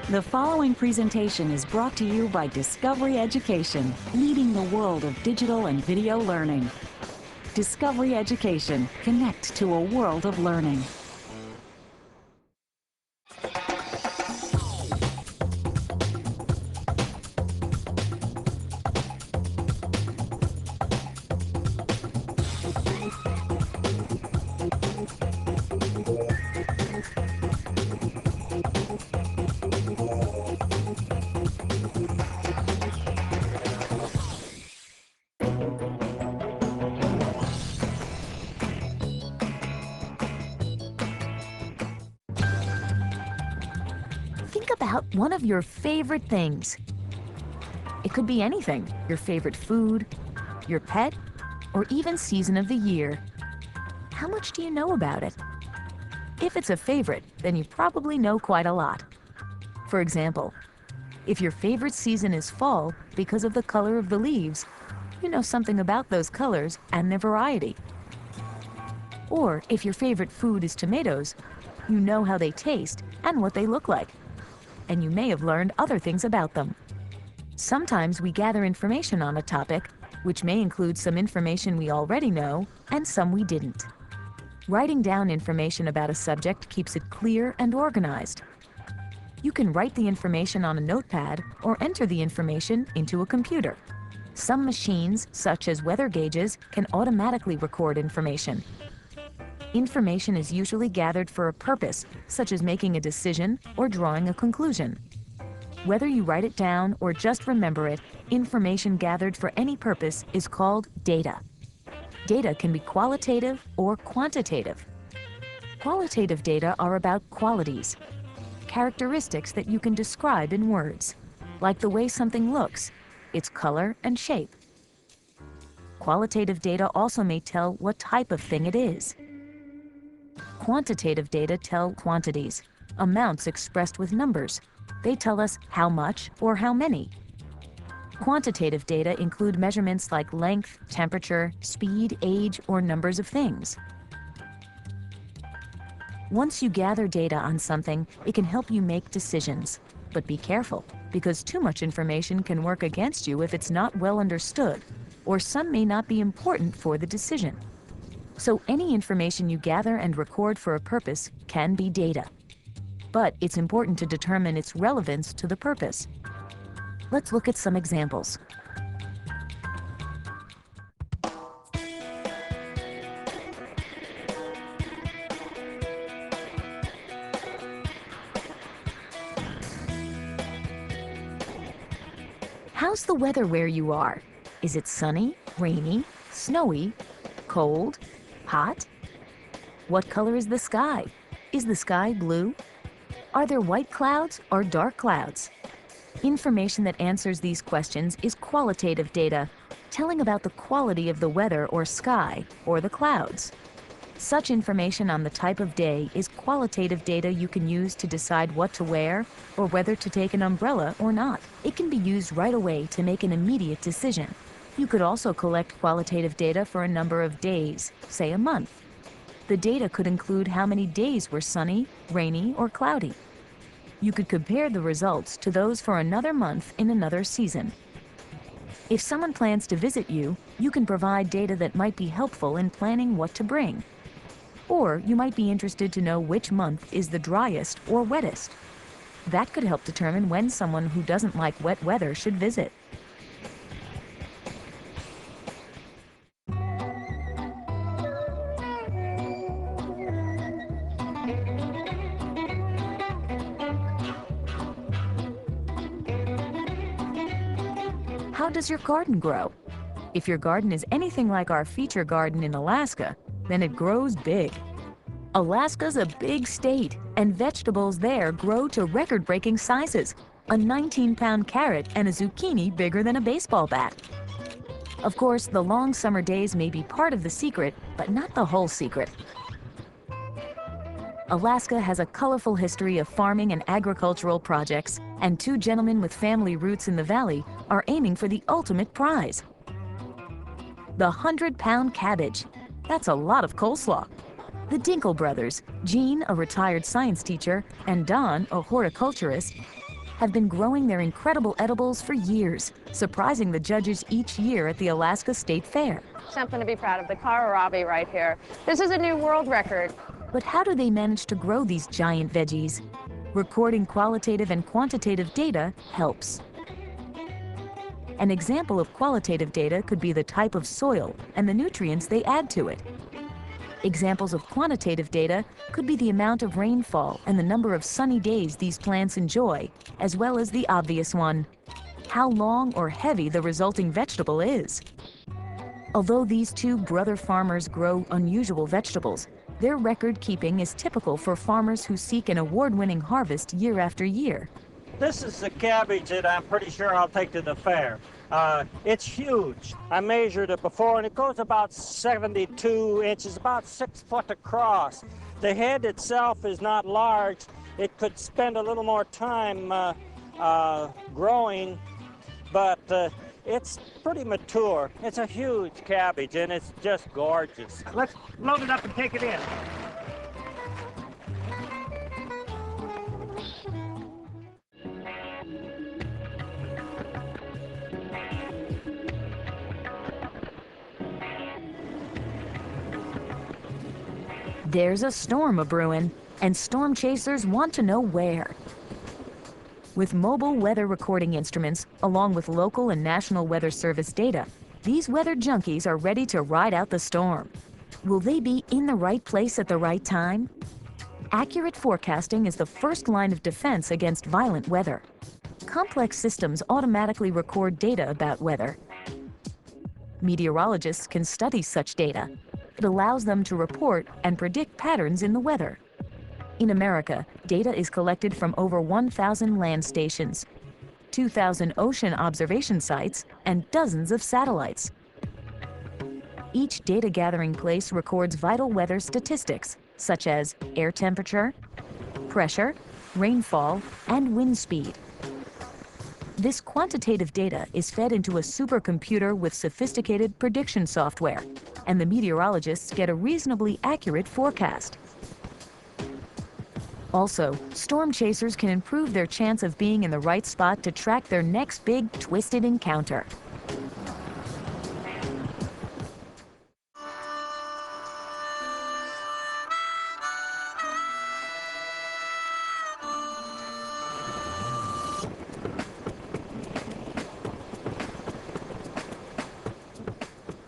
The following presentation is brought to you by Discovery Education, leading the world of digital and video learning. Discovery Education, connect to a world of learning. Think about one of your favorite things. It could be anything, your favorite food, your pet, or even season of the year. How much do you know about it? If it's a favorite, then you probably know quite a lot. For example, if your favorite season is fall because of the color of the leaves, you know something about those colors and their variety. Or if your favorite food is tomatoes, you know how they taste and what they look like. And you may have learned other things about them. Sometimes we gather information on a topic, which may include some information we already know and some we didn't. Writing down information about a subject keeps it clear and organized. You can write the information on a notepad or enter the information into a computer. Some machines, such as weather gauges, can automatically record information. Information is usually gathered for a purpose, such as making a decision or drawing a conclusion. Whether you write it down or just remember it, information gathered for any purpose is called data. Data can be qualitative or quantitative. Qualitative data are about qualities, characteristics that you can describe in words, like the way something looks, its color and shape. Qualitative data also may tell what type of thing it is. Quantitative data tell quantities, amounts expressed with numbers. They tell us how much or how many. Quantitative data include measurements like length, temperature, speed, age, or numbers of things. Once you gather data on something, it can help you make decisions. But be careful, because too much information can work against you if it's not well understood, or some may not be important for the decision. So any information you gather and record for a purpose can be data. But it's important to determine its relevance to the purpose. Let's look at some examples. How's the weather where you are? Is it sunny, rainy, snowy, cold, hot? What color is the sky? Is the sky blue? Are there white clouds or dark clouds? Information that answers these questions is qualitative data, telling about the quality of the weather or sky or the clouds. Such information on the type of day is qualitative data you can use to decide what to wear or whether to take an umbrella or not. It can be used right away to make an immediate decision. You could also collect qualitative data for a number of days, say a month. The data could include how many days were sunny, rainy, or cloudy. You could compare the results to those for another month in another season. If someone plans to visit you, you can provide data that might be helpful in planning what to bring. Or you might be interested to know which month is the driest or wettest. That could help determine when someone who doesn't like wet weather should visit. How does your garden grow? If your garden is anything like our feature garden in Alaska, then it grows big. Alaska's a big state, and vegetables there grow to record-breaking sizes, a 19-pound carrot and a zucchini bigger than a baseball bat. Of course, the long summer days may be part of the secret, but not the whole secret. Alaska has a colorful history of farming and agricultural projects, and two gentlemen with family roots in the valley are aiming for the ultimate prize. The 100-pound cabbage. That's a lot of coleslaw. The Dinkle brothers, Gene, a retired science teacher, and Don, a horticulturist, have been growing their incredible edibles for years, surprising the judges each year at the Alaska State Fair. Something to be proud of, the kohlrabi right here. This is a new world record. But how do they manage to grow these giant veggies? Recording qualitative and quantitative data helps. An example of qualitative data could be the type of soil and the nutrients they add to it. Examples of quantitative data could be the amount of rainfall and the number of sunny days these plants enjoy, as well as the obvious one, how long or heavy the resulting vegetable is. Although these two brother farmers grow unusual vegetables, their record keeping is typical for farmers who seek an award-winning harvest year after year. This is the cabbage that I'm pretty sure I'll take to the fair. It's huge. I measured it before, and it goes about 72 inches, about 6 foot across. The head itself is not large. It could spend a little more time growing, but it's pretty mature. It's a huge cabbage, and it's just gorgeous. Let's load it up and take it in. There's a storm a-brewin', and storm chasers want to know where. With mobile weather recording instruments, along with local and National Weather Service data, these weather junkies are ready to ride out the storm. Will they be in the right place at the right time? Accurate forecasting is the first line of defense against violent weather. Complex systems automatically record data about weather. Meteorologists can study such data. It allows them to report and predict patterns in the weather. In America, data is collected from over 1,000 land stations, 2,000 ocean observation sites, and dozens of satellites. Each data gathering place records vital weather statistics, such as air temperature, pressure, rainfall, and wind speed. This quantitative data is fed into a supercomputer with sophisticated prediction software, and the meteorologists get a reasonably accurate forecast. Also, storm chasers can improve their chance of being in the right spot to track their next big twisted encounter.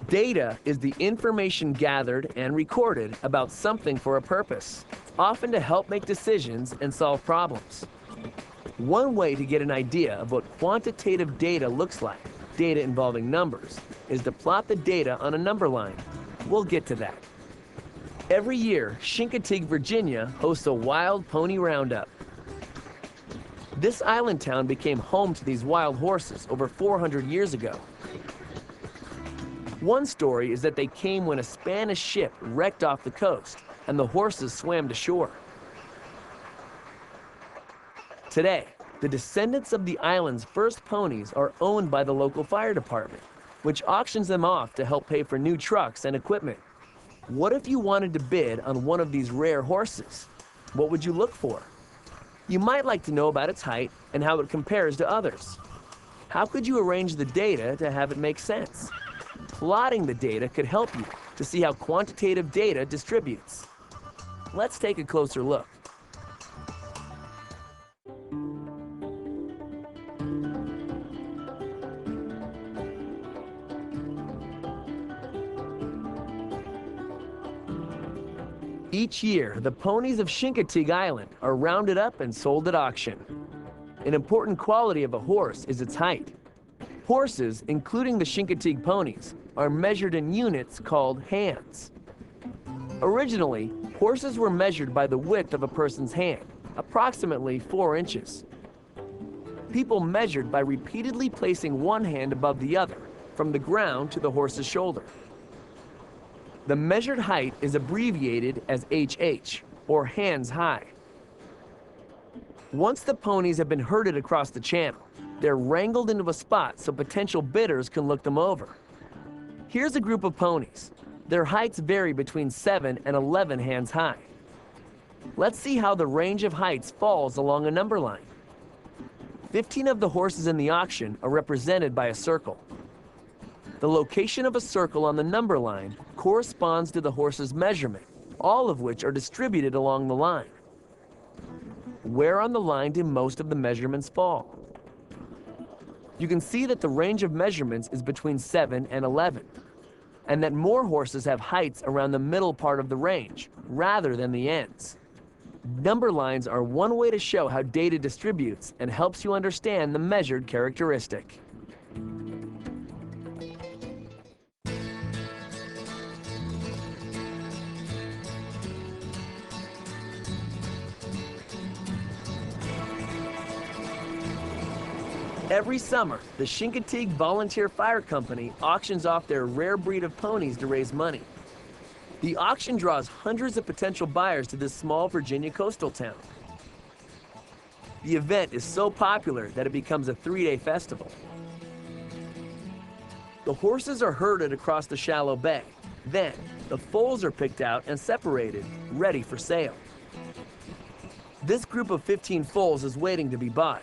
Data is the information gathered and recorded about something for a purpose, often to help make decisions and solve problems. One way to get an idea of what quantitative data looks like, data involving numbers, is to plot the data on a number line. We'll get to that. Every year, Chincoteague, Virginia hosts a wild pony roundup. This island town became home to these wild horses over 400 years ago. One story is that they came when a Spanish ship wrecked off the coast and the horses swam to shore. Today, the descendants of the island's first ponies are owned by the local fire department, which auctions them off to help pay for new trucks and equipment. What if you wanted to bid on one of these rare horses? What would you look for? You might like to know about its height and how it compares to others. How could you arrange the data to have it make sense? Plotting the data could help you to see how quantitative data distributes. Let's take a closer look. Each year, the ponies of Chincoteague Island are rounded up and sold at auction. An important quality of a horse is its height. Horses, including the Chincoteague ponies, are measured in units called hands. Originally, horses were measured by the width of a person's hand, approximately 4 inches. People measured by repeatedly placing one hand above the other, from the ground to the horse's shoulder. The measured height is abbreviated as HH, or hands high. Once the ponies have been herded across the channel, they're wrangled into a spot so potential bidders can look them over. Here's a group of ponies. Their heights vary between 7 and 11 hands high. Let's see how the range of heights falls along a number line. 15 of the horses in the auction are represented by a circle. The location of a circle on the number line corresponds to the horse's measurement, all of which are distributed along the line. Where on the line do most of the measurements fall? You can see that the range of measurements is between 7 and 11, and that more horses have heights around the middle part of the range, rather than the ends. Number lines are one way to show how data distributes and helps you understand the measured characteristic. Every summer, the Chincoteague Volunteer Fire Company auctions off their rare breed of ponies to raise money. The auction draws hundreds of potential buyers to this small Virginia coastal town. The event is so popular that it becomes a 3-day festival. The horses are herded across the shallow bay. Then, the foals are picked out and separated, ready for sale. This group of 15 foals is waiting to be bought.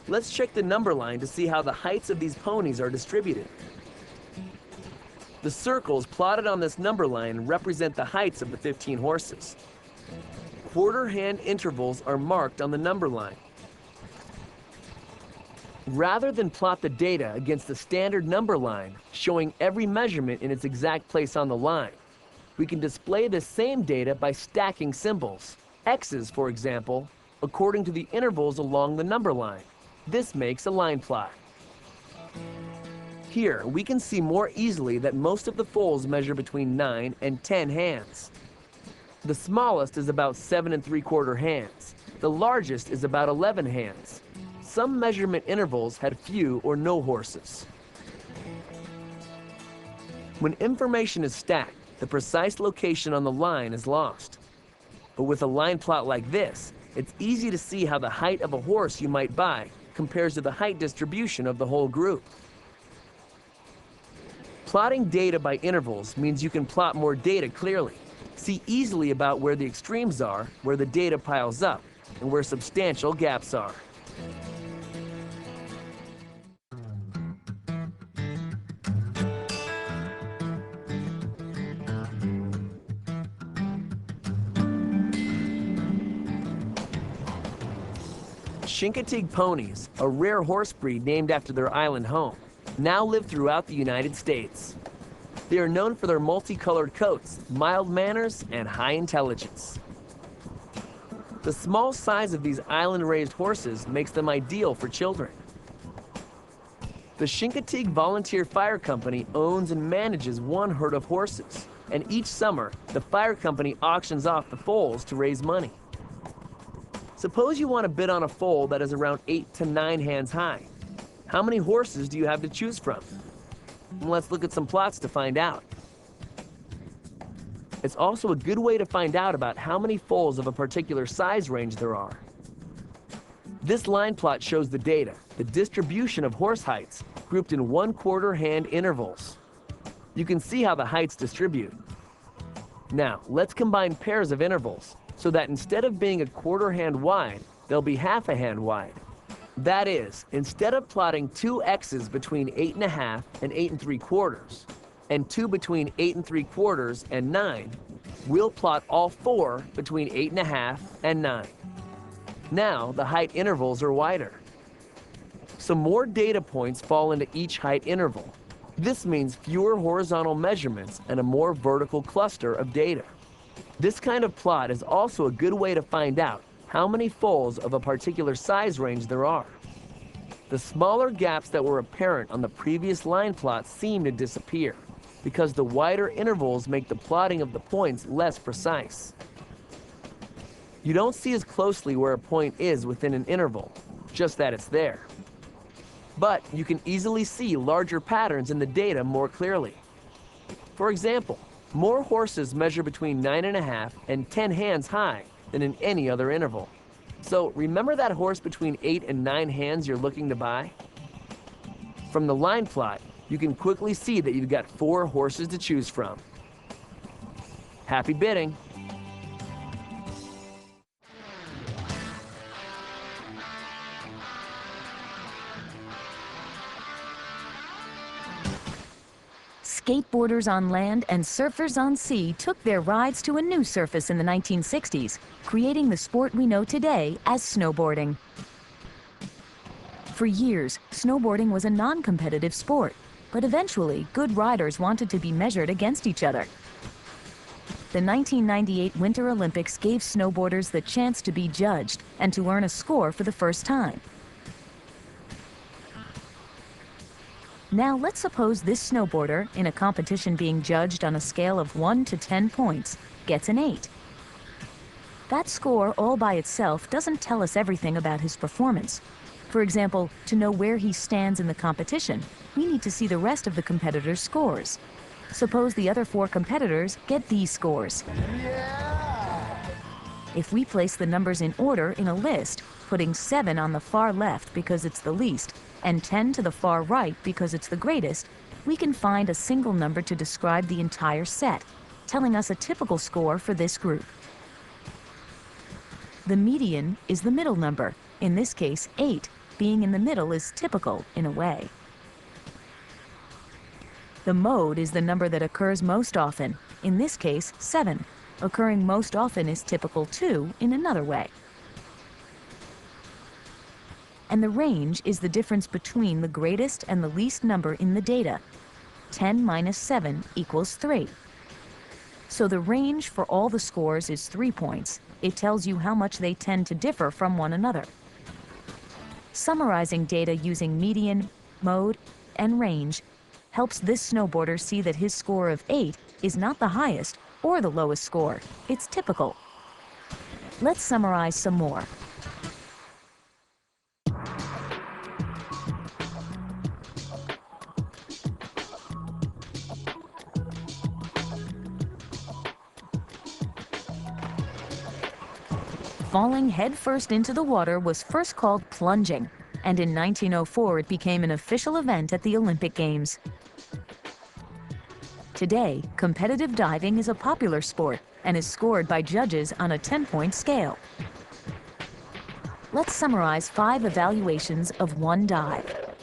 Let's check the number line to see how the heights of these ponies are distributed. The circles plotted on this number line represent the heights of the 15 horses. Quarter hand intervals are marked on the number line. Rather than plot the data against the standard number line, showing every measurement in its exact place on the line, we can display the same data by stacking symbols. X's, for example, according to the intervals along the number line. This makes a line plot. Here, we can see more easily that most of the foals measure between 9 and 10 hands. The smallest is about 7 3/4 hands. The largest is about 11 hands. Some measurement intervals had few or no horses. When information is stacked, the precise location on the line is lost. But with a line plot like this, it's easy to see how the height of a horse you might buy compares to the height distribution of the whole group. Plotting data by intervals means you can plot more data clearly, see easily about where the extremes are, where the data piles up, and where substantial gaps are. Chincoteague ponies, a rare horse breed named after their island home, now live throughout the United States. They are known for their multicolored coats, mild manners, and high intelligence. The small size of these island-raised horses makes them ideal for children. The Chincoteague Volunteer Fire Company owns and manages one herd of horses, and each summer, the fire company auctions off the foals to raise money. Suppose you want to bid on a foal that is around 8 to 9 hands high. How many horses do you have to choose from? Let's look at some plots to find out. It's also a good way to find out about how many foals of a particular size range there are. This line plot shows the data, the distribution of horse heights, grouped in 1/4 hand intervals. You can see how the heights distribute. Now, let's combine pairs of intervals, so that instead of being 1/4 hand wide, they'll be 1/2 hand wide. That is, instead of plotting 2 X's between 8.5 and 8 3/4, and 2 between 8 3/4 and 9, we'll plot all 4 between 8.5 and 9. Now, the height intervals are wider. So more data points fall into each height interval. This means fewer horizontal measurements and a more vertical cluster of data. This kind of plot is also a good way to find out how many foals of a particular size range there are. The smaller gaps that were apparent on the previous line plot seem to disappear, because the wider intervals make the plotting of the points less precise. You don't see as closely where a point is within an interval, just that it's there. But you can easily see larger patterns in the data more clearly. For example, more horses measure between 9.5 and 10 hands high than in any other interval. So remember that horse between 8 and 9 hands you're looking to buy? From the line plot, you can quickly see that you've got 4 horses to choose from. Happy bidding! Skateboarders on land and surfers on sea took their rides to a new surface in the 1960s, creating the sport we know today as snowboarding. For years, snowboarding was a non-competitive sport, but eventually good riders wanted to be measured against each other. The 1998 Winter Olympics gave snowboarders the chance to be judged and to earn a score for the first time. Now let's suppose this snowboarder, in a competition being judged on a scale of 1 to 10 points, gets an 8. That score all by itself doesn't tell us everything about his performance. For example, to know where he stands in the competition, we need to see the rest of the competitors' scores. Suppose the other 4 competitors get these scores. If we place the numbers in order in a list, putting 7 on the far left because it's the least, and 10 to the far right because it's the greatest, we can find a single number to describe the entire set, telling us a typical score for this group. The median is the middle number. In this case, 8. Being in the middle is typical in a way. The mode is the number that occurs most often. In this case, 7. Occurring most often is typical too in another way. And the range is the difference between the greatest and the least number in the data. 10 minus 7 equals 3. So the range for all the scores is 3 points. It tells you how much they tend to differ from one another. Summarizing data using median, mode, and range helps this snowboarder see that his score of 8 is not the highest or the lowest score. It's typical. Let's summarize some more. Falling headfirst into the water was first called plunging, and in 1904 it became an official event at the Olympic Games. Today, competitive diving is a popular sport and is scored by judges on a 10-point scale. Let's summarize 5 evaluations of one dive.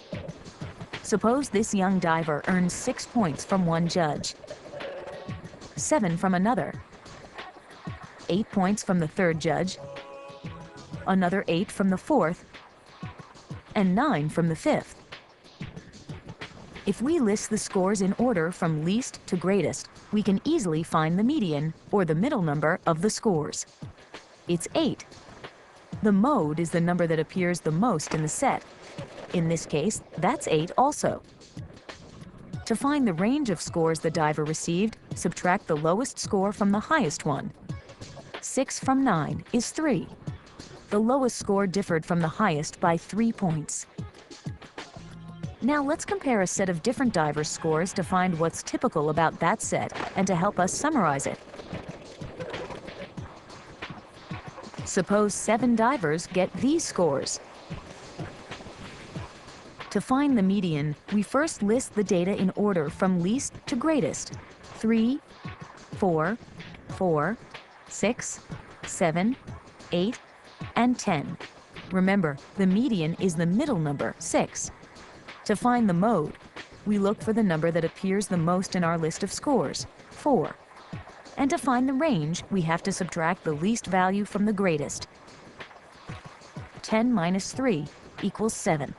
Suppose this young diver earns 6 points from one judge, 7 from another, 8 points from the third judge, another 8 from the fourth, and 9 from the fifth. If we list the scores in order from least to greatest, we can easily find the median, or the middle number, of the scores. It's 8. The mode is the number that appears the most in the set. In this case, that's 8 also. To find the range of scores the diver received, subtract the lowest score from the highest one. 6 from 9 is 3. The lowest score differed from the highest by 3 points. Now let's compare a set of different divers' scores to find what's typical about that set and to help us summarize it. Suppose 7 divers get these scores. To find the median, we first list the data in order from least to greatest. 3, 4, 4, 6, 7, 8, and 10. Remember, the median is the middle number, 6. To find the mode, we look for the number that appears the most in our list of scores, 4. And to find the range, we have to subtract the least value from the greatest. 10 minus 3 equals 7.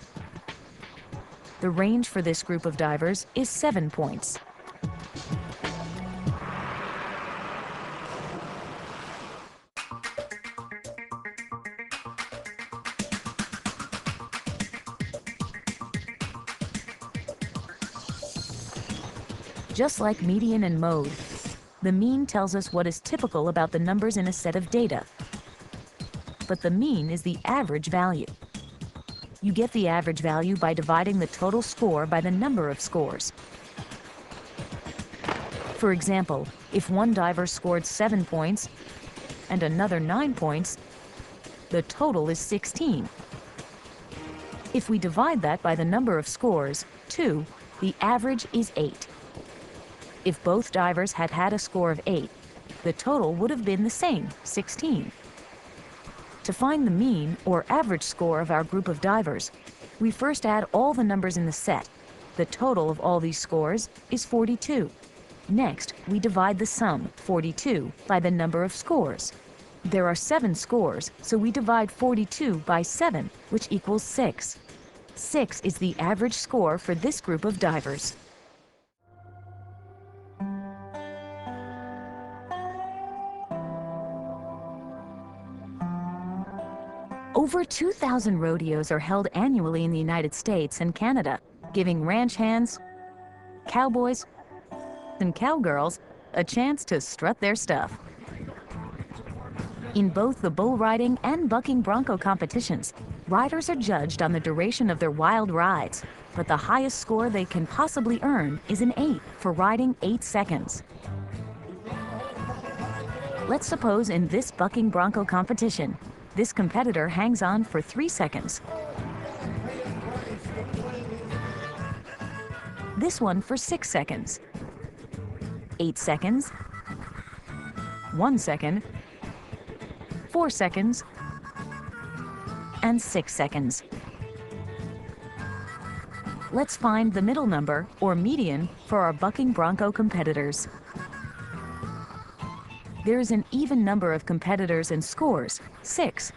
The range for this group of divers is 7 points. Just like median and mode, the mean tells us what is typical about the numbers in a set of data. But the mean is the average value. You get the average value by dividing the total score by the number of scores. For example, if one diver scored 7 points and another 9 points, the total is 16. If we divide that by the number of scores, 2, the average is 8. If both divers had had a score of 8, the total would have been the same, 16. To find the mean, or average score of our group of divers, we first add all the numbers in the set, The total of all these scores is 42. Next, we divide the sum, 42, by the number of scores. There are 7 scores, so we divide 42 by 7, which equals 6. 6 is the average score for this group of divers. Over 2,000 rodeos are held annually in the United States and Canada, giving ranch hands, cowboys, and cowgirls a chance to strut their stuff. In both the bull riding and bucking bronco competitions, riders are judged on the duration of their wild rides, but the highest score they can possibly earn is an 8 for riding 8 seconds. Let's suppose in this bucking bronco competition, this competitor hangs on for 3 seconds. This one for 6 seconds. 8 seconds. 1 second. 4 seconds. And 6 seconds. Let's find the middle number, or median, for our bucking bronco competitors. There's an even number of competitors and scores, 6,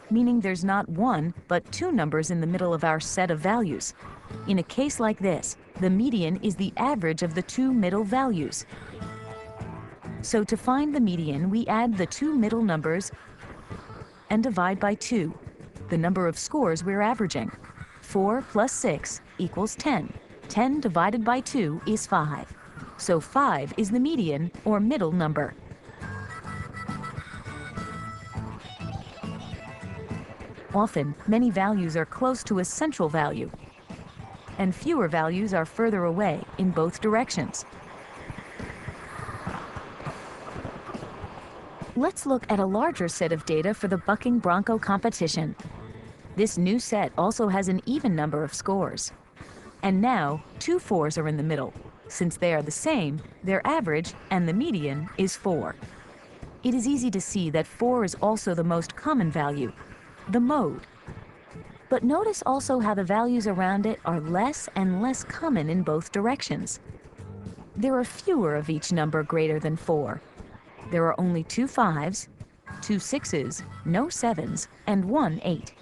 meaning there's not 1, but 2 numbers in the middle of our set of values. In a case like this, the median is the average of the 2 middle values. So to find the median, we add the 2 middle numbers and divide by 2, the number of scores we're averaging. 4 plus 6 equals 10. 10 divided by 2 is 5. So 5 is the median, or middle number. Often, many values are close to a central value, and fewer values are further away in both directions. Let's look at a larger set of data for the bucking bronco competition. This new set also has an even number of scores. And now, 2 4s are in the middle. Since they are the same, their average, and the median, is 4. It is easy to see that 4 is also the most common value, the mode. But notice also how the values around it are less and less common in both directions. There are fewer of each number greater than 4. There are only 2 5s, 2 6s, no 7s, and 1 8.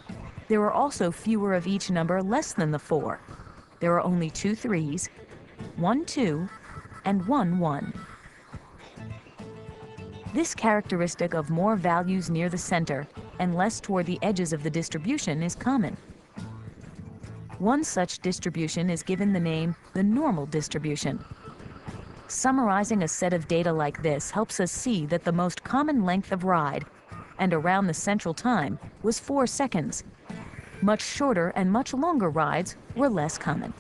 There are also fewer of each number less than the 4. There are only 2 3s, 1 2, and 1 1. This characteristic of more values near the center and less toward the edges of the distribution is common. One such distribution is given the name the normal distribution. Summarizing a set of data like this helps us see that the most common length of ride, and around the central time, was 4 seconds. Much shorter and much longer rides were less common.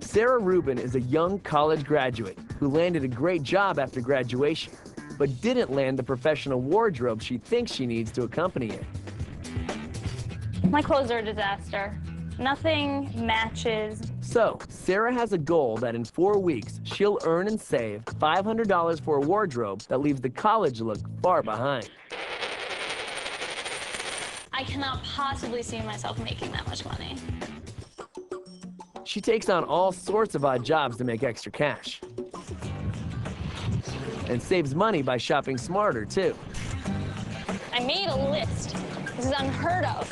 Sarah Rubin is a young college graduate who landed a great job after graduation, but didn't land the professional wardrobe she thinks she needs to accompany it. My clothes are a disaster. Nothing matches. So, Sarah has a goal that in 4 weeks, she'll earn and save $500 for a wardrobe that leaves the college look far behind. I cannot possibly see myself making that much money. She takes on all sorts of odd jobs to make extra cash. And saves money by shopping smarter, too. I made a list. This is unheard of.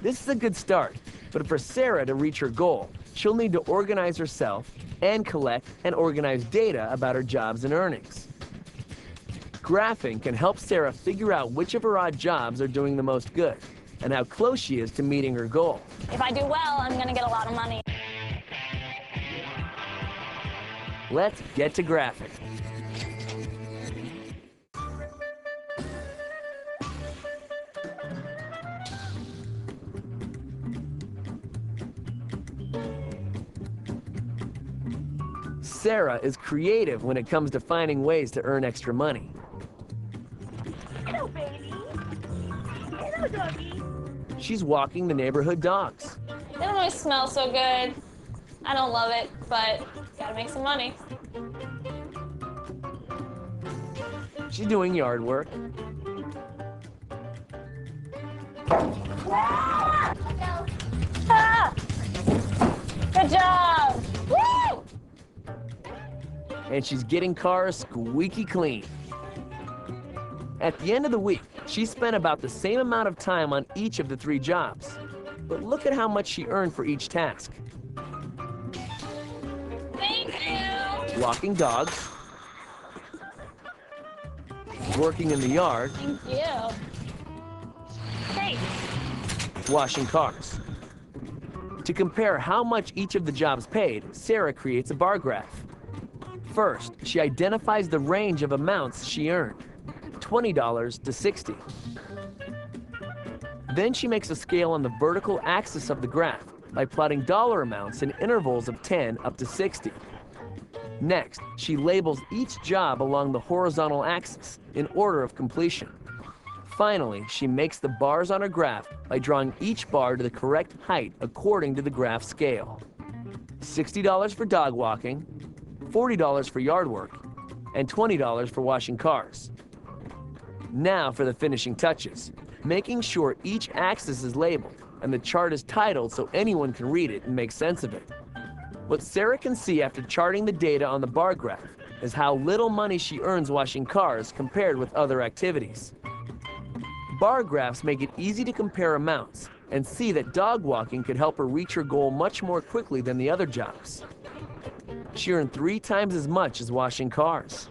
This is a good start, but for Sarah to reach her goal, she'll need to organize herself and collect and organize data about her jobs and earnings. Graphing can help Sarah figure out which of her odd jobs are doing the most good and how close she is to meeting her goal. If I do well, I'm gonna get a lot of money. Let's get to graphing. Sarah is creative when it comes to finding ways to earn extra money. Hello, baby. Hello, doggy. She's walking the neighborhood dogs. They don't always smell so good. I don't love it, but gotta make some money. She's doing yard work. Ah! Good job! Woo! And she's getting cars squeaky clean. At the end of the week, she spent about the same amount of time on each of the 3 jobs. But look at how much she earned for each task. Thank you! Walking dogs, working in the yard, Thank you. Great. washing cars. To compare how much each of the jobs paid, Sarah creates a bar graph. First, she identifies the range of amounts she earned, $20 to $60. Then she makes a scale on the vertical axis of the graph by plotting dollar amounts in intervals of 10 up to 60. Next, she labels each job along the horizontal axis in order of completion. Finally, she makes the bars on her graph by drawing each bar to the correct height according to the graph scale. $60 for dog walking, $40 for yard work, and $20 for washing cars. Now for the finishing touches, making sure each axis is labeled and the chart is titled so anyone can read it and make sense of it. What Sarah can see after charting the data on the bar graph is how little money she earns washing cars compared with other activities. Bar graphs make it easy to compare amounts and see that dog walking could help her reach her goal much more quickly than the other jobs. She earned 3 times as much as washing cars.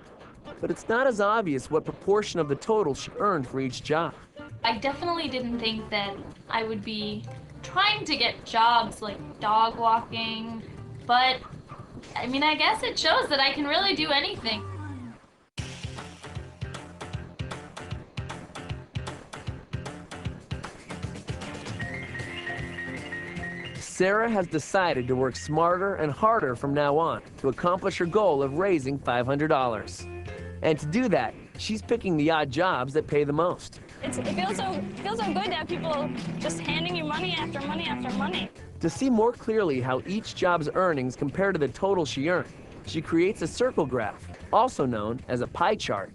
But it's not as obvious what proportion of the total she earned for each job. I definitely didn't think that I would be trying to get jobs like dog walking, but I mean, I guess it shows that I can really do anything. Sarah has decided to work smarter and harder from now on to accomplish her goal of raising $500. And to do that, she's picking the odd jobs that pay the most. It feels so good to have people just handing you money after money after money. To see more clearly how each job's earnings compare to the total she earned, she creates a circle graph, also known as a pie chart.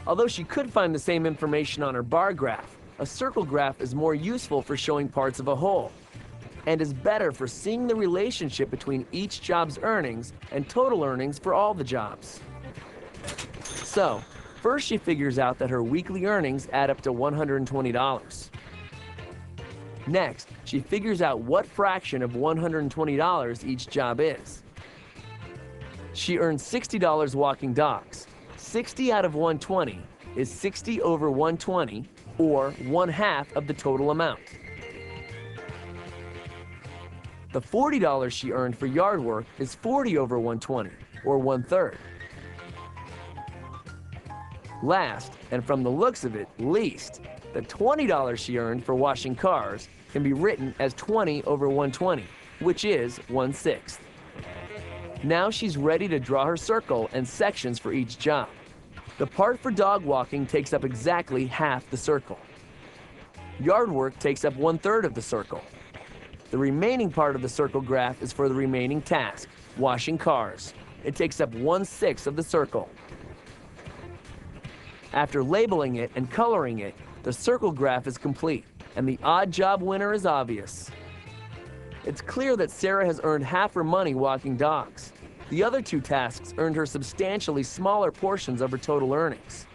Although she could find the same information on her bar graph, a circle graph is more useful for showing parts of a whole, and is better for seeing the relationship between each job's earnings and total earnings for all the jobs. So, first she figures out that her weekly earnings add up to $120. Next, she figures out what fraction of $120 each job is. She earns $60 walking dogs. 60 out of 120 is 60 over 120, or 1/2 of the total amount. The $40 she earned for yard work is 40 over 120, or 1/3. Last, and from the looks of it, least, the $20 she earned for washing cars can be written as 20 over 120, which is 1/6. Now she's ready to draw her circle and sections for each job. The part for dog walking takes up exactly half the circle. Yard work takes up 1/3 of the circle. The remaining part of the circle graph is for the remaining task, washing cars. It takes up 1/6 of the circle. After labeling it and coloring it, the circle graph is complete, and the odd job winner is obvious. It's clear that Sarah has earned half her money walking dogs. The other 2 tasks earned her substantially smaller portions of her total earnings.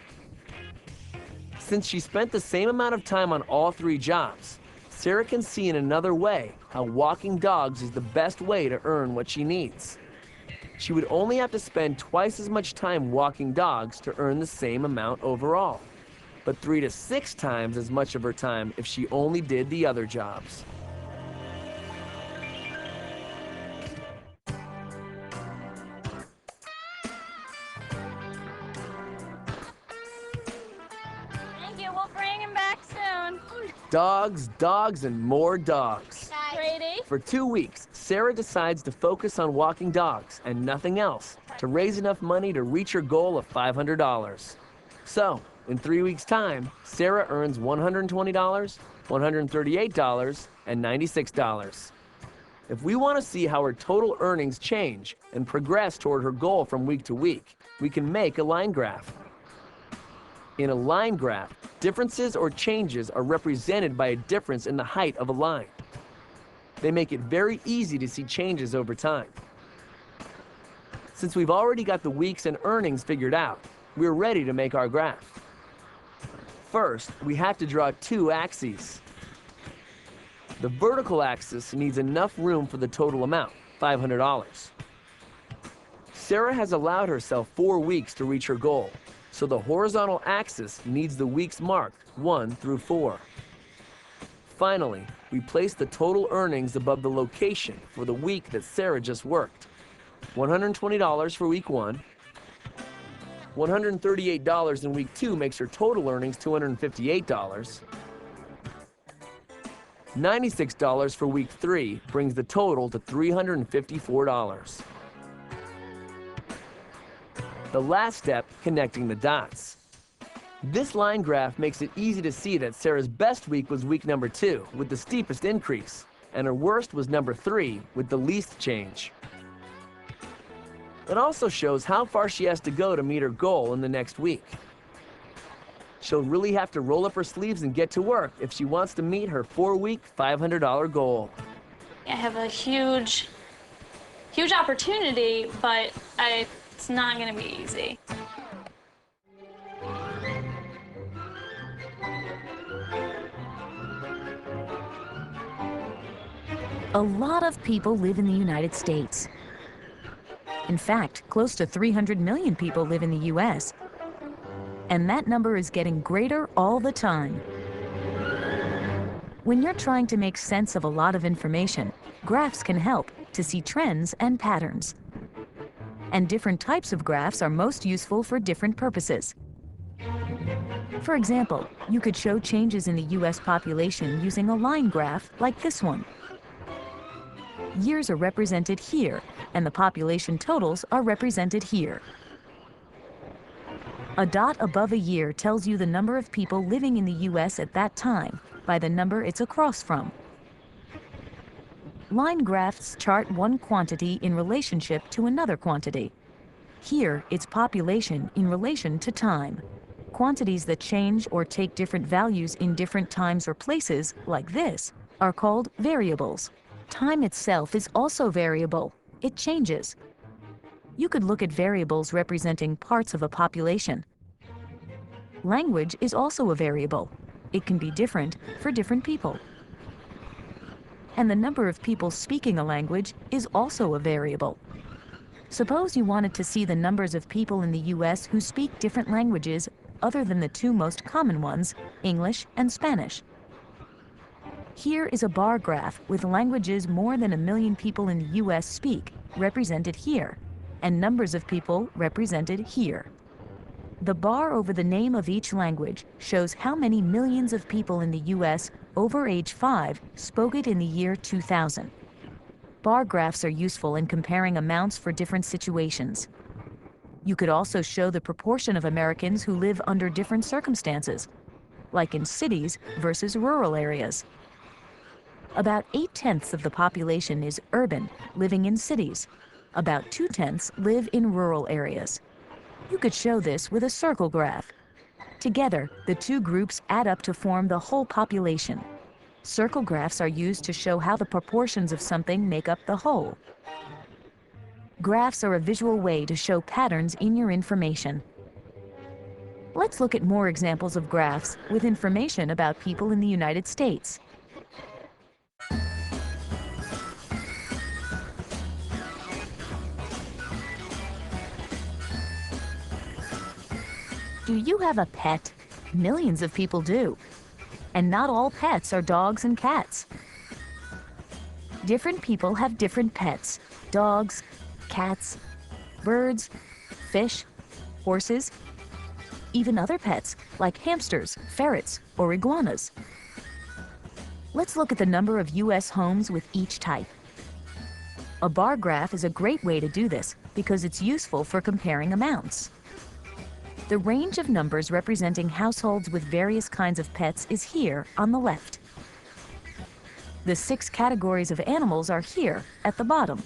Since she spent the same amount of time on all 3 jobs, Sarah can see in another way how walking dogs is the best way to earn what she needs. She would only have to spend twice as much time walking dogs to earn the same amount overall, but 3 to 6 times as much of her time if she only did the other jobs. Thank you. We'll bring him back soon. Dogs, dogs, and more dogs. Brady? For 2 weeks, Sarah decides to focus on walking dogs and nothing else to raise enough money to reach her goal of $500. So, In 3 weeks' time, Sarah earns $120, $138, and $96. If we want to see how her total earnings change and progress toward her goal from week to week, we can make a line graph. In a line graph, differences or changes are represented by a difference in the height of a line. They make it very easy to see changes over time. Since we've already got the weeks and earnings figured out, we're ready to make our graph. First, we have to draw two axes. The vertical axis needs enough room for the total amount, $500. Sarah has allowed herself 4 weeks to reach her goal, so the horizontal axis needs the weeks marked 1 through 4. Finally, we place the total earnings above the location for the week that Sarah just worked. $120 for week 1. $138 in week 2 makes her total earnings $258. $96 for week 3 brings the total to $354. The last step, connecting the dots. This line graph makes it easy to see that Sarah's best week was week number 2 with the steepest increase, and her worst was number 3 with the least change. It also shows how far she has to go to meet her goal in the next week. She'll really have to roll up her sleeves and get to work if she wants to meet her 4-week, $500 goal. I have a huge opportunity, but it's not going to be easy. A lot of people live in the United States. In fact, close to 300 million people live in the U.S., and that number is getting greater all the time. When you're trying to make sense of a lot of information, graphs can help to see trends and patterns. And different types of graphs are most useful for different purposes. For example, you could show changes in the U.S. population using a line graph like this one. Years are represented here, and the population totals are represented here. A dot above a year tells you the number of people living in the U.S. at that time by the number it's across from. Line graphs chart one quantity in relationship to another quantity. Here, it's population in relation to time. Quantities that change or take different values in different times or places, like this, are called variables. Time itself is also variable. It changes. You could look at variables representing parts of a population. Language is also a variable. It can be different for different people. And the number of people speaking a language is also a variable. Suppose you wanted to see the numbers of people in the U.S. who speak different languages other than the two most common ones, English and Spanish. Here is a bar graph with languages more than 1 million people in the U.S. speak, represented here, and numbers of people represented here. The bar over the name of each language shows how many millions of people in the U.S. over age 5 spoke it in the year 2000. Bar graphs are useful in comparing amounts for different situations. You could also show the proportion of Americans who live under different circumstances, like in cities versus rural areas. About 8/10 of the population is urban, living in cities. About 2/10 live in rural areas. You could show this with a circle graph. Together, the two groups add up to form the whole population. Circle graphs are used to show how the proportions of something make up the whole. Graphs are a visual way to show patterns in your information. Let's look at more examples of graphs with information about people in the United States. Do you have a pet? Millions of people do. And not all pets are dogs and cats. Different people have different pets: dogs, cats, birds, fish, horses, even other pets like hamsters, ferrets, or iguanas. Let's look at the number of U.S. homes with each type. A bar graph is a great way to do this because it's useful for comparing amounts. The range of numbers representing households with various kinds of pets is here on the left. The 6 categories of animals are here at the bottom.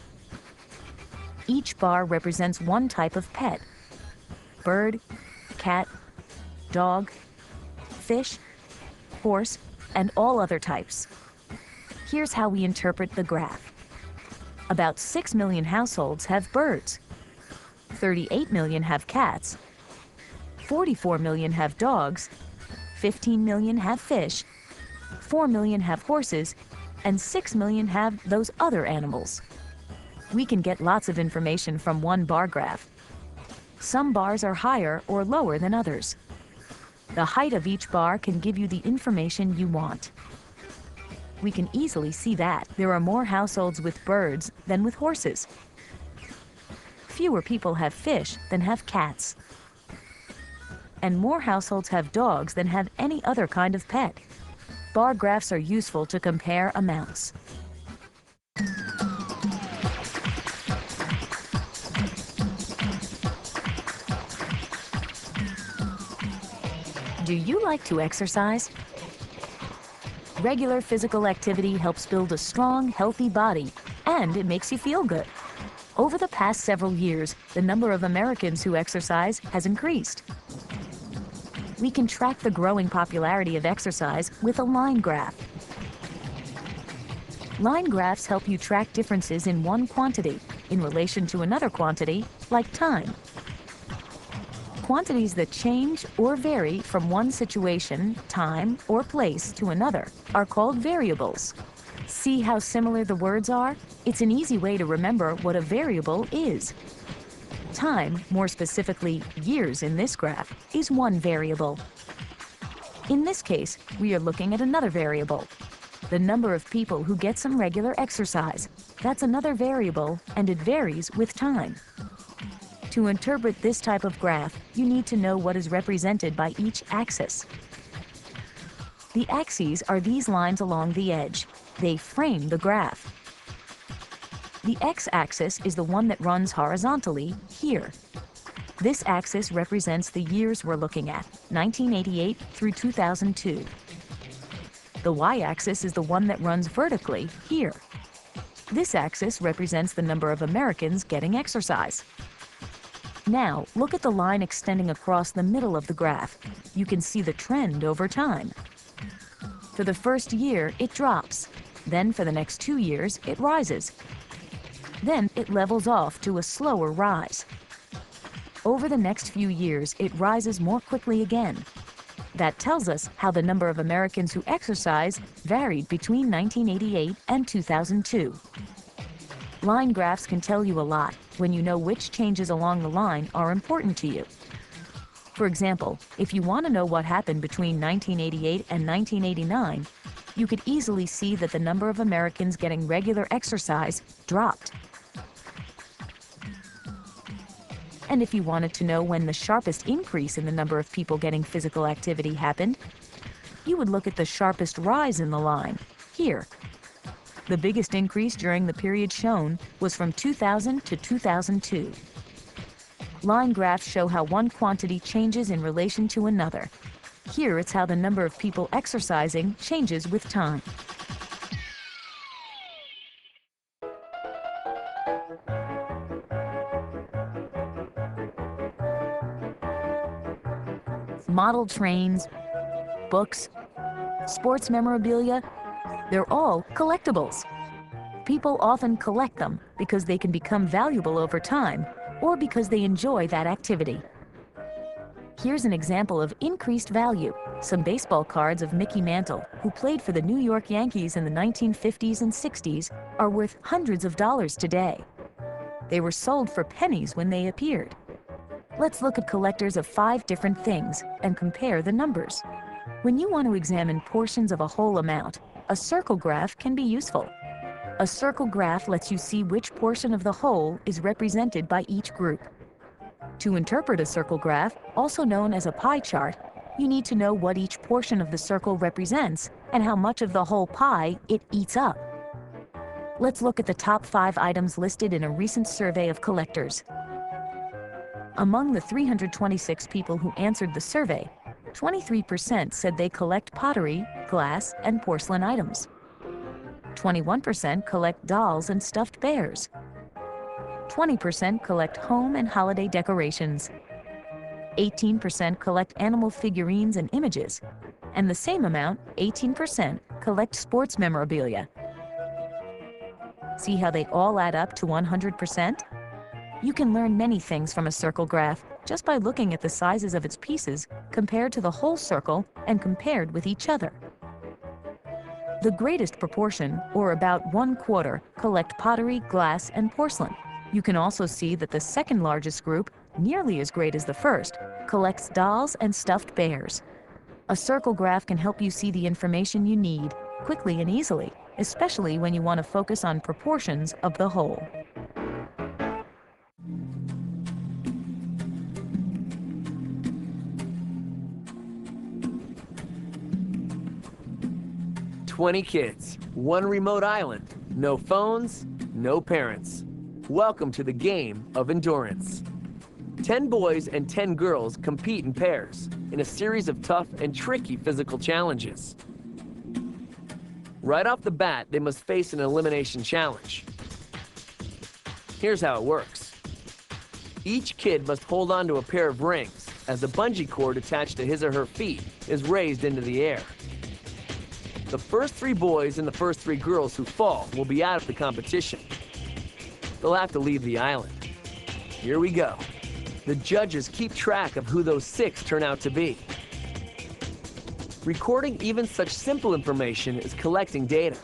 Each bar represents one type of pet: bird, cat, dog, fish, horse, and all other types. Here's how we interpret the graph. About 6 million households have birds, 38 million have cats, 44 million have dogs, 15 million have fish, 4 million have horses, and 6 million have those other animals. We can get lots of information from one bar graph. Some bars are higher or lower than others. The height of each bar can give you the information you want. We can easily see that there are more households with birds than with horses. Fewer people have fish than have cats. And more households have dogs than have any other kind of pet. Bar graphs are useful to compare amounts. Do you like to exercise? Regular physical activity helps build a strong, healthy body, and it makes you feel good. Over the past several years, the number of Americans who exercise has increased. We can track the growing popularity of exercise with a line graph. Line graphs help you track differences in one quantity in relation to another quantity, like time. Quantities that change or vary from one situation, time, or place to another are called variables. See how similar the words are? It's an easy way to remember what a variable is. Time, more specifically years in this graph, is one variable. In this case, we are looking at another variable, the number of people who get some regular exercise. That's another variable, and it varies with time. To interpret this type of graph, you need to know what is represented by each axis. The axes are these lines along the edge. They frame the graph. The x-axis is the one that runs horizontally here. This axis represents the years we're looking at, 1988 through 2002. The y-axis is the one that runs vertically here. This axis represents the number of Americans getting exercise. Now, look at the line extending across the middle of the graph. You can see the trend over time. For the first year, it drops. Then for the next 2 years, it rises. Then it levels off to a slower rise. Over the next few years, it rises more quickly again. That tells us how the number of Americans who exercise varied between 1988 and 2002. Line graphs can tell you a lot when you know which changes along the line are important to you. For example, if you want to know what happened between 1988 and 1989, you could easily see that the number of Americans getting regular exercise dropped. And if you wanted to know when the sharpest increase in the number of people getting physical activity happened, you would look at the sharpest rise in the line, here. The biggest increase during the period shown was from 2000 to 2002. Line graphs show how one quantity changes in relation to another. Here it's how the number of people exercising changes with time. Model trains, books, sports memorabilia, they're all collectibles. People often collect them because they can become valuable over time or because they enjoy that activity. Here's an example of increased value. Some baseball cards of Mickey Mantle, who played for the New York Yankees in the 1950s and 60s, are worth hundreds of dollars today. They were sold for pennies when they appeared. Let's look at collectors of 5 different things and compare the numbers. When you want to examine portions of a whole amount, a circle graph can be useful. A circle graph lets you see which portion of the whole is represented by each group. To interpret a circle graph, also known as a pie chart, you need to know what each portion of the circle represents and how much of the whole pie it eats up. Let's look at the top 5 items listed in a recent survey of collectors. Among the 326 people who answered the survey, 23% said they collect pottery, glass, and porcelain items. 21% collect dolls and stuffed bears. 20% collect home and holiday decorations. 18% collect animal figurines and images. And the same amount, 18%, collect sports memorabilia. See how they all add up to 100%? You can learn many things from a circle graph just by looking at the sizes of its pieces compared to the whole circle and compared with each other. The greatest proportion, or about 1/4, collect pottery, glass, and porcelain. You can also see that the second largest group, nearly as great as the first, collects dolls and stuffed bears. A circle graph can help you see the information you need quickly and easily, especially when you want to focus on proportions of the whole. "20 kids, one remote island, no phones, no parents. Welcome to the game of endurance." 10 boys and 10 girls compete in pairs in a series of tough and tricky physical challenges. Right off the bat, they must face an elimination challenge. Here's how it works. Each kid must hold on to a pair of rings as a bungee cord attached to his or her feet is raised into the air. The first 3 boys and the first 3 girls who fall will be out of the competition. They'll have to leave the island. Here we go. The judges keep track of who those 6 turn out to be. Recording even such simple information is collecting data.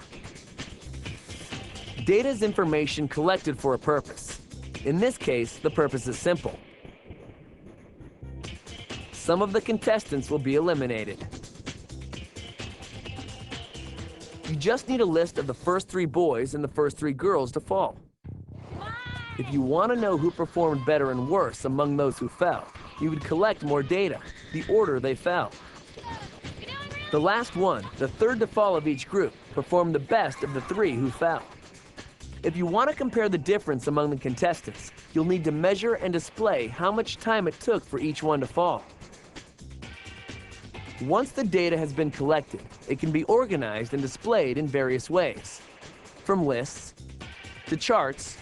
Data is information collected for a purpose. In this case, the purpose is simple. Some of the contestants will be eliminated. You just need a list of the first 3 boys and the first 3 girls to fall. If you want to know who performed better and worse among those who fell, you would collect more data, the order they fell. The last one, the third to fall of each group, performed the best of the 3 who fell. If you want to compare the difference among the contestants, you'll need to measure and display how much time it took for each one to fall. Once the data has been collected, it can be organized and displayed in various ways, from lists to charts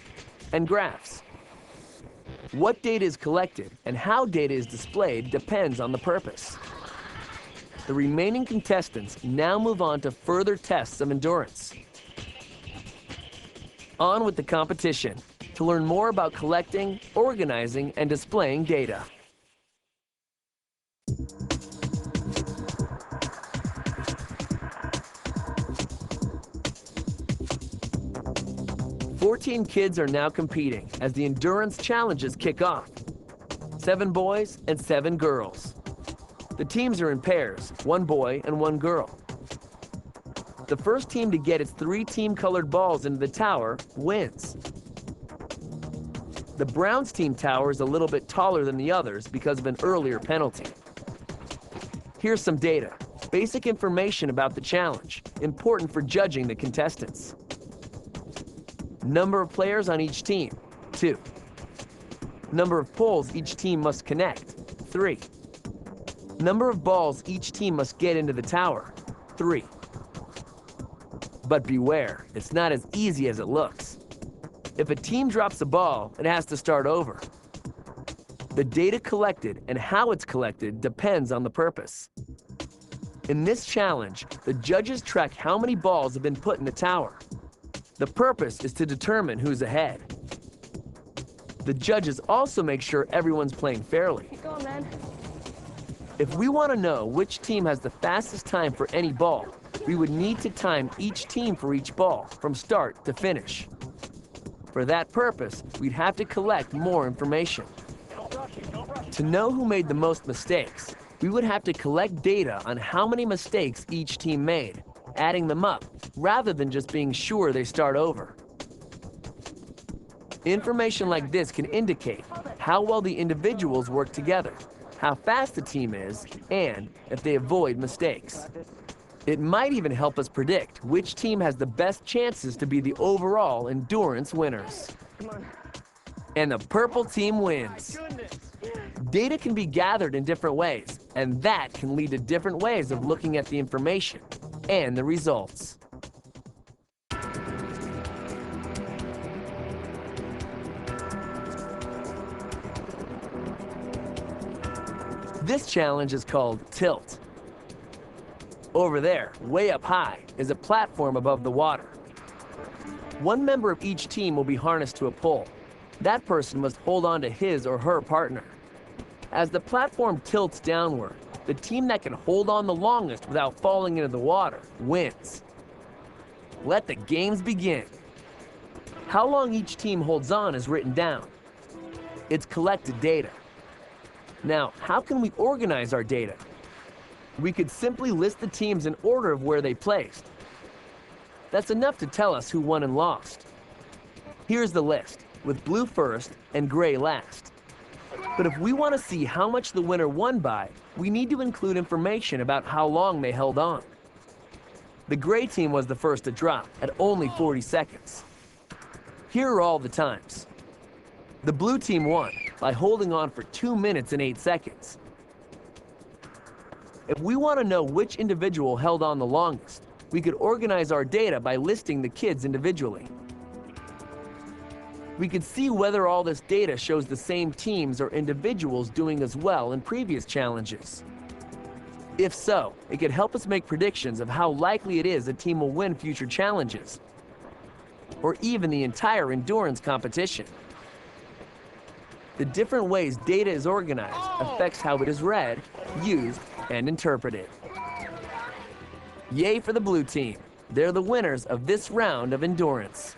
and graphs. What data is collected and how data is displayed depends on the purpose. The remaining contestants now move on to further tests of endurance. On with the competition to learn more about collecting, organizing, and displaying data. "14 kids are now competing as the endurance challenges kick off. 7 boys and 7 girls. The teams are in pairs, 1 boy and 1 girl. The first team to get its 3 team-colored balls into the tower wins. The Browns team tower is a little bit taller than the others because of an earlier penalty. Here's some data, basic information about the challenge, important for judging the contestants. Number of players on each team, 2. Number of poles each team must connect, 3. Number of balls each team must get into the tower, 3. But beware, it's not as easy as it looks. If a team drops a ball, it has to start over. The data collected and how it's collected depends on the purpose. In this challenge, the judges track how many balls have been put in the tower. The purpose is to determine who's ahead. The judges also make sure everyone's playing fairly. Keep going, man. If we want to know which team has the fastest time for any ball, we would need to time each team for each ball from start to finish. For that purpose, we'd have to collect more information. To know who made the most mistakes, we would have to collect data on how many mistakes each team made, adding them up, rather than just being sure they start over. Information like this can indicate how well the individuals work together, how fast the team is, and if they avoid mistakes. It might even help us predict which team has the best chances to be the overall endurance winners. And the purple team wins. Data can be gathered in different ways, and that can lead to different ways of looking at the information and the results. This challenge is called Tilt. Over there, way up high, is a platform above the water. One member of each team will be harnessed to a pole. That person must hold on to his or her partner. As the platform tilts downward, the team that can hold on the longest without falling into the water wins. Let the games begin. How long each team holds on is written down. It's collected data. Now, how can we organize our data? We could simply list the teams in order of where they placed. That's enough to tell us who won and lost. Here's the list, with blue first and gray last. But if we want to see how much the winner won by, we need to include information about how long they held on. The gray team was the first to drop at only 40 seconds. Here are all the times. The blue team won by holding on for 2 minutes and 8 seconds. If we want to know which individual held on the longest, we could organize our data by listing the kids individually. We could see whether all this data shows the same teams or individuals doing as well in previous challenges. If so, it could help us make predictions of how likely it is a team will win future challenges, or even the entire endurance competition. The different ways data is organized affects how it is read, used, and interpreted. Yay for the blue team. They're the winners of this round of endurance.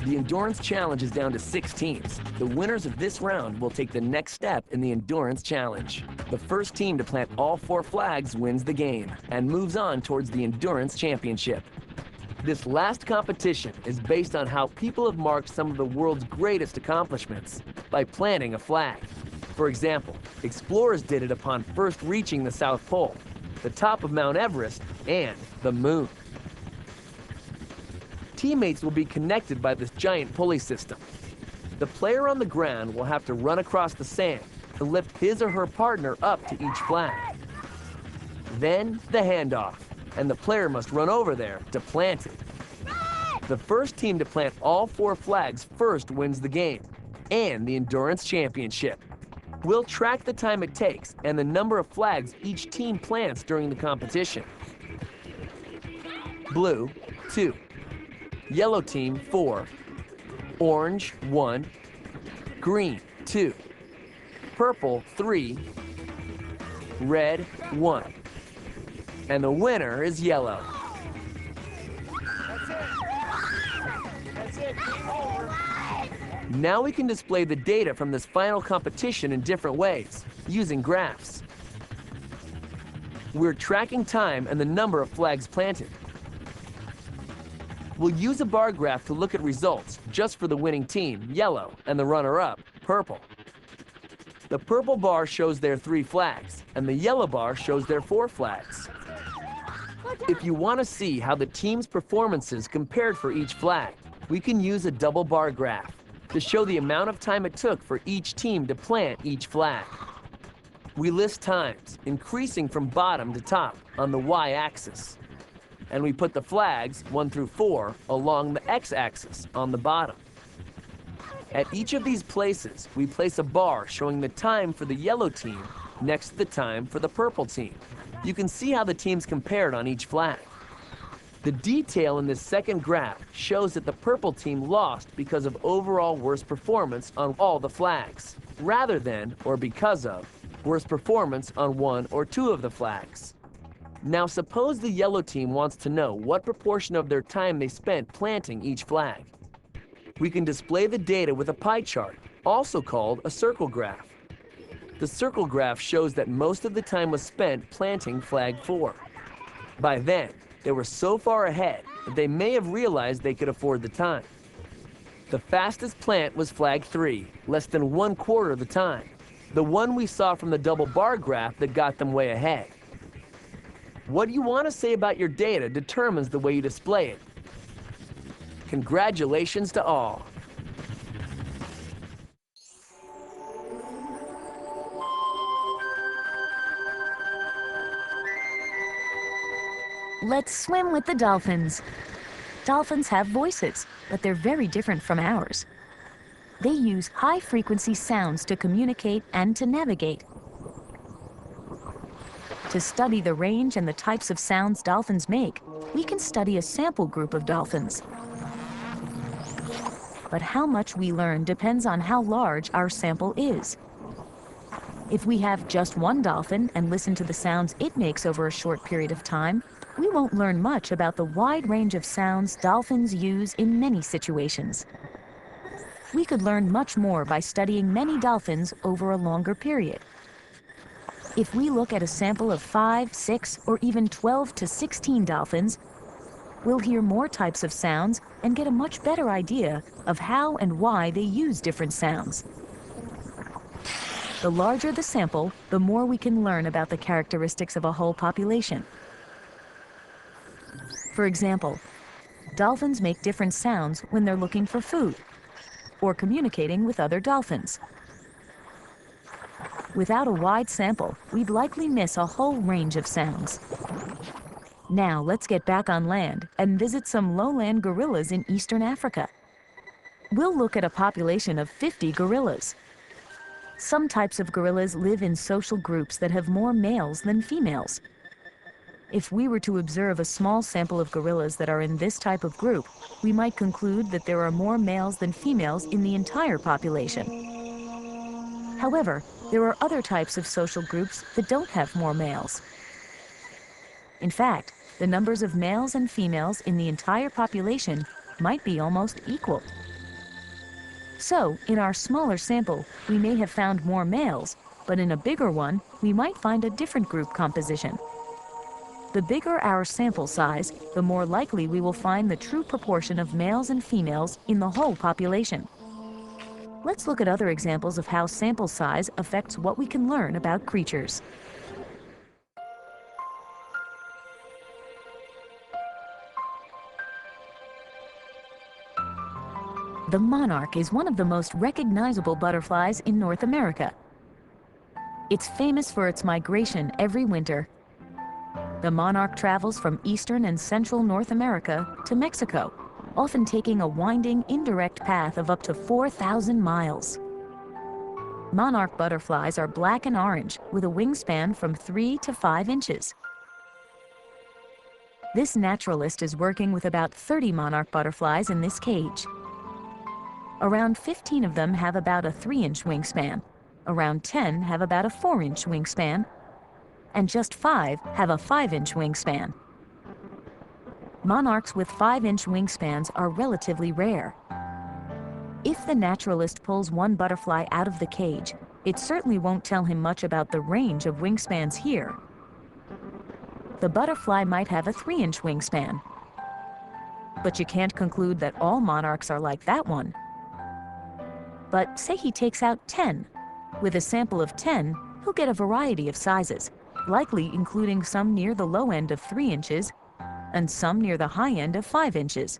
The Endurance Challenge is down to 6 teams. The winners of this round will take the next step in the Endurance Challenge. The first team to plant all 4 flags wins the game and moves on towards the Endurance Championship. This last competition is based on how people have marked some of the world's greatest accomplishments by planting a flag. For example, explorers did it upon first reaching the South Pole, the top of Mount Everest, and the moon. Teammates will be connected by this giant pulley system. The player on the ground will have to run across the sand to lift his or her partner up to each flag. Then the handoff, and the player must run over there to plant it. The first team to plant all 4 flags first wins the game and the Endurance Championship. We'll track the time it takes and the number of flags each team plants during the competition. Blue, 2. Yellow team, 4. Orange, 1. Green, 2. Purple, 3. Red, 1. And the winner is yellow. Now we can display the data from this final competition in different ways, using graphs. We're tracking time and the number of flags planted. We'll use a bar graph to look at results just for the winning team, yellow, and the runner-up, purple. The purple bar shows their 3 flags, and the yellow bar shows their 4 flags. If you want to see how the team's performances compared for each flag, we can use a double bar graph to show the amount of time it took for each team to plant each flag. We list times, increasing from bottom to top on the y-axis. And we put the flags, 1 through 4, along the x-axis on the bottom. At each of these places, we place a bar showing the time for the yellow team next to the time for the purple team. You can see how the teams compared on each flag. The detail in this second graph shows that the purple team lost because of overall worse performance on all the flags, rather than, or because of, worse performance on 1 or 2 of the flags. Now suppose the yellow team wants to know what proportion of their time they spent planting each flag. We can display the data with a pie chart, also called a circle graph. The circle graph shows that most of the time was spent planting flag 4. By then, they were so far ahead that they may have realized they could afford the time. The fastest plant was flag 3, less than 1/4 of the time, the one we saw from the double bar graph that got them way ahead. What you want to say about your data determines the way you display it. Congratulations to all. Let's swim with the dolphins. Dolphins have voices, but they're very different from ours. They use high-frequency sounds to communicate and to navigate. To study the range and the types of sounds dolphins make, we can study a sample group of dolphins. But how much we learn depends on how large our sample is. If we have just one dolphin and listen to the sounds it makes over a short period of time, we won't learn much about the wide range of sounds dolphins use in many situations. We could learn much more by studying many dolphins over a longer period. If we look at a sample of 5, 6, or even 12 to 16 dolphins, we'll hear more types of sounds and get a much better idea of how and why they use different sounds. The larger the sample, the more we can learn about the characteristics of a whole population. For example, dolphins make different sounds when they're looking for food or communicating with other dolphins. Without a wide sample, we'd likely miss a whole range of sounds. Now let's get back on land and visit some lowland gorillas in eastern Africa. We'll look at a population of 50 gorillas. Some types of gorillas live in social groups that have more males than females. If we were to observe a small sample of gorillas that are in this type of group, we might conclude that there are more males than females in the entire population. However, there are other types of social groups that don't have more males. In fact, the numbers of males and females in the entire population might be almost equal. So, in our smaller sample, we may have found more males, but in a bigger one, we might find a different group composition. The bigger our sample size, the more likely we will find the true proportion of males and females in the whole population. Let's look at other examples of how sample size affects what we can learn about creatures. The monarch is one of the most recognizable butterflies in North America. It's famous for its migration every winter. The monarch travels from eastern and central North America to Mexico, often taking a winding, indirect path of up to 4,000 miles. Monarch butterflies are black and orange, with a wingspan from 3 to 5 inches. This naturalist is working with about 30 monarch butterflies in this cage. Around 15 of them have about a 3-inch wingspan, around 10 have about a 4-inch wingspan, and just 5 have a 5-inch wingspan. Monarchs with 5-inch wingspans are relatively rare. If the naturalist pulls one butterfly out of the cage, it certainly won't tell him much about the range of wingspans here. The butterfly might have a 3-inch wingspan, but you can't conclude that all monarchs are like that one. But say he takes out 10. With a sample of 10, he'll get a variety of sizes, likely including some near the low end of 3 inches and some near the high end of 5 inches.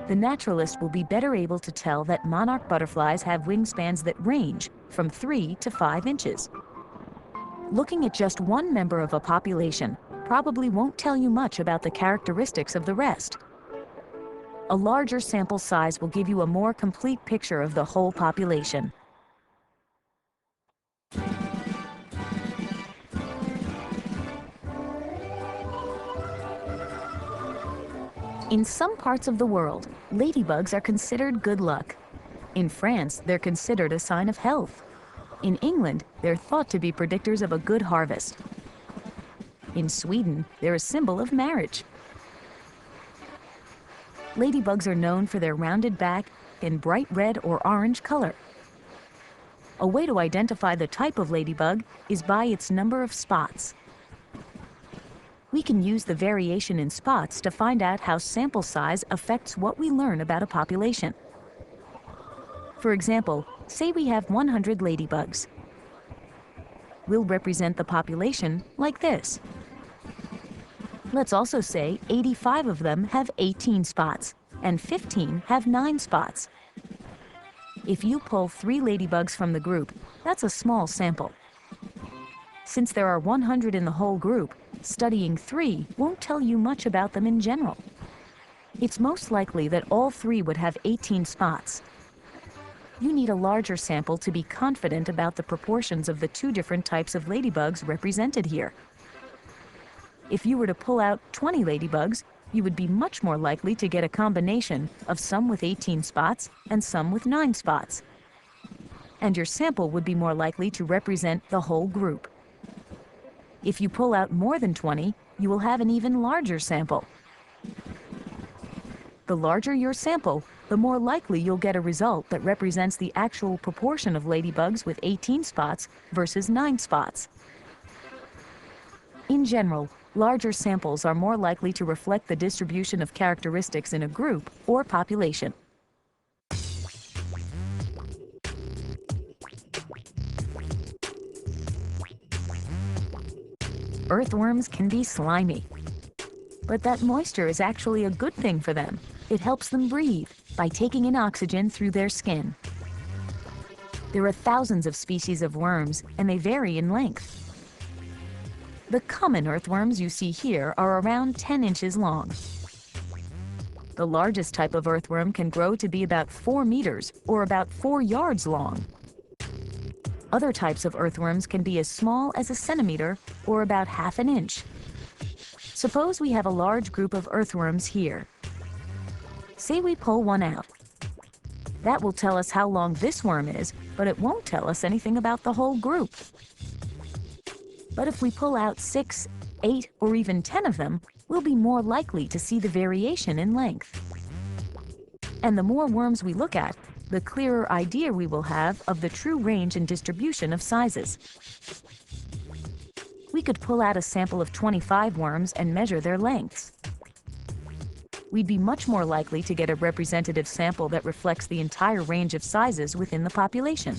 The naturalist will be better able to tell that monarch butterflies have wingspans that range from 3 to 5 inches. Looking at just one member of a population probably won't tell you much about the characteristics of the rest. A larger sample size will give you a more complete picture of the whole population. In some parts of the world, ladybugs are considered good luck. In France, they're considered a sign of health. In England, they're thought to be predictors of a good harvest. In Sweden, they're a symbol of marriage. Ladybugs are known for their rounded back and bright red or orange color. A way to identify the type of ladybug is by its number of spots. We can use the variation in spots to find out how sample size affects what we learn about a population. For example, say we have 100 ladybugs. We'll represent the population like this. Let's also say 85 of them have 18 spots, and 15 have 9 spots. If you pull 3 ladybugs from the group, that's a small sample. Since there are 100 in the whole group, studying 3 won't tell you much about them in general. It's most likely that all 3 would have 18 spots. You need a larger sample to be confident about the proportions of the 2 different types of ladybugs represented here. If you were to pull out 20 ladybugs, you would be much more likely to get a combination of some with 18 spots and some with 9 spots. And your sample would be more likely to represent the whole group. If you pull out more than 20, you will have an even larger sample. The larger your sample, the more likely you'll get a result that represents the actual proportion of ladybugs with 18 spots versus 9 spots. In general, larger samples are more likely to reflect the distribution of characteristics in a group or population. Earthworms can be slimy, but that moisture is actually a good thing for them. It helps them breathe by taking in oxygen through their skin. There are thousands of species of worms, and they vary in length. The common earthworms you see here are around 10 inches long. The largest type of earthworm can grow to be about 4 meters, or about 4 yards long. Other types of earthworms can be as small as a centimeter, or about half an inch. Suppose we have a large group of earthworms here. Say we pull one out. That will tell us how long this worm is, but it won't tell us anything about the whole group. But if we pull out 6, 8, or even 10 of them, we'll be more likely to see the variation in length. And the more worms we look at, the clearer idea we will have of the true range and distribution of sizes. We could pull out a sample of 25 worms and measure their lengths. We'd be much more likely to get a representative sample that reflects the entire range of sizes within the population.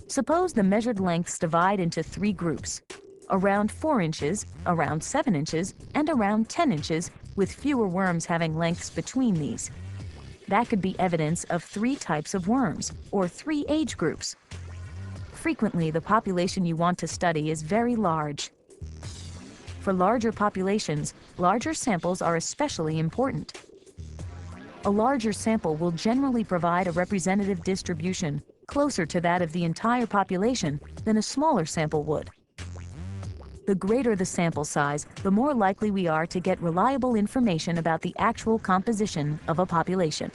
Suppose the measured lengths divide into 3 groups: around 4 inches, around 7 inches, and around 10 inches, with fewer worms having lengths between these. That could be evidence of 3 types of worms, or 3 age groups. Frequently, the population you want to study is very large. For larger populations, larger samples are especially important. A larger sample will generally provide a representative distribution closer to that of the entire population than a smaller sample would. The greater the sample size, the more likely we are to get reliable information about the actual composition of a population.